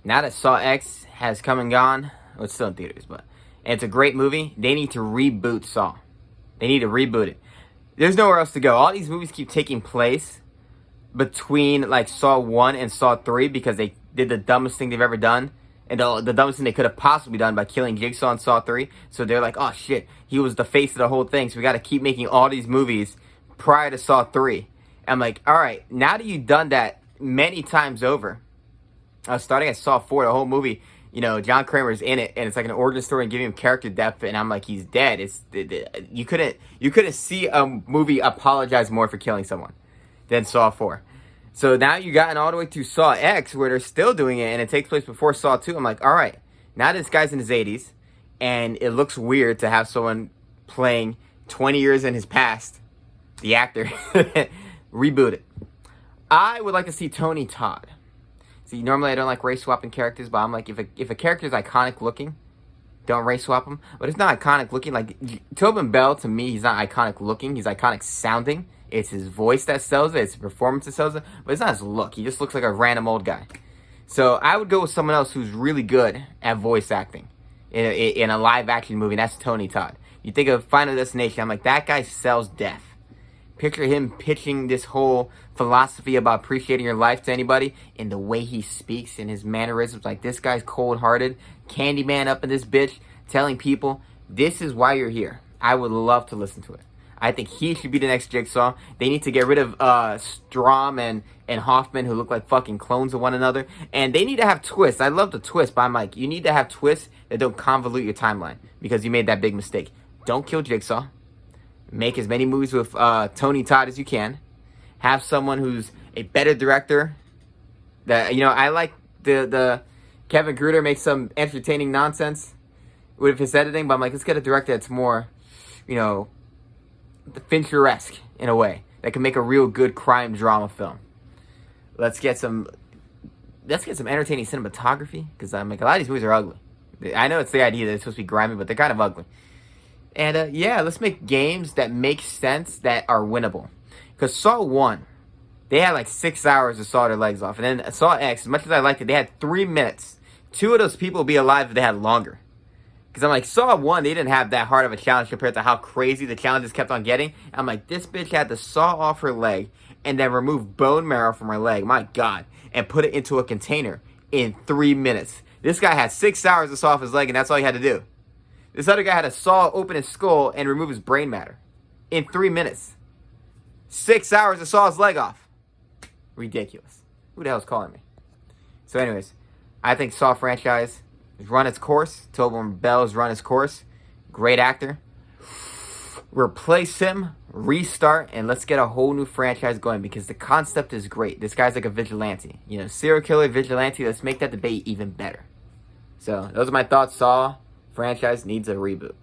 now that Saw X has come and gone, well, it's still in theaters, but it's a great movie. They need to reboot Saw. They need to reboot it. There's nowhere else to go. All these movies keep taking place between like Saw 1 and Saw 3 because they did the dumbest thing they've ever done. And the dumbest thing they could have possibly done by killing Jigsaw in Saw 3. So they're like, oh shit, he was the face of the whole thing. So we got to keep making all these movies prior to Saw 3. And I'm like, alright, now that you've done that many times over, starting at Saw 4, the whole movie, you know, John Kramer's in it, and it's like an origin story and giving him character depth, and I'm like, he's dead. You couldn't see a movie apologize more for killing someone than Saw 4. So now you've gotten all the way to Saw X, where they're still doing it, and it takes place before Saw 2. I'm like, all right, now this guy's in his 80s, and it looks weird to have someone playing 20 years in his past, the actor, reboot it. I would like to see Tony Todd. See, normally I don't like race swapping characters, but I'm like, if a character is iconic looking, don't race swap him. But it's not iconic looking. Like, Tobin Bell, to me, he's not iconic looking. He's iconic sounding. It's his voice that sells it. It's his performance that sells it. But it's not his look. He just looks like a random old guy. So I would go with someone else who's really good at voice acting in a live-action movie, and that's Tony Todd. You think of Final Destination, I'm like, that guy sells death. Picture him pitching this whole philosophy about appreciating your life to anybody in the way he speaks and his mannerisms. Like, this guy's cold-hearted, Candyman up in this bitch, telling people, this is why you're here. I would love to listen to it. I think he should be the next Jigsaw. They need to get rid of Strom and Hoffman, who look like fucking clones of one another. And they need to have twists. I love the twist, but I'm like, you need to have twists that don't convolute your timeline because you made that big mistake. Don't kill Jigsaw. Make as many movies with Tony Todd as you can. Have someone who's a better director. That, you know, I like the Kevin Gruder makes some entertaining nonsense with his editing, but I'm like, let's get a director that's more, you know, Fincher-esque in a way, that can make a real good crime drama film. Let's get some entertaining cinematography, because I'm like, a lot of these movies are ugly. I know it's the idea that it's supposed to be grimy, but they're kind of ugly. And yeah, let's make games that make sense, that are winnable. Because Saw 1, they had like 6 hours to saw their legs off. And then Saw X, as much as I liked it, they had 3 minutes. 2 of those people would be alive if they had longer. Because I'm like, Saw 1, they didn't have that hard of a challenge compared to how crazy the challenges kept on getting. I'm like, this bitch had to saw off her leg and then remove bone marrow from her leg, my God, and put it into a container in 3 minutes. This guy had 6 hours to saw off his leg, and that's all he had to do. This other guy had to saw open his skull and remove his brain matter in 3 minutes. 6 hours to saw his leg off. Ridiculous. Who the hell's calling me? So anyways, I think Saw franchise has run its course. Tobin Bell has run his course. Great actor. Replace him, restart, and let's get a whole new franchise going because the concept is great. This guy's like a vigilante. You know, serial killer, vigilante. Let's make that debate even better. So those are my thoughts. Saw franchise needs a reboot.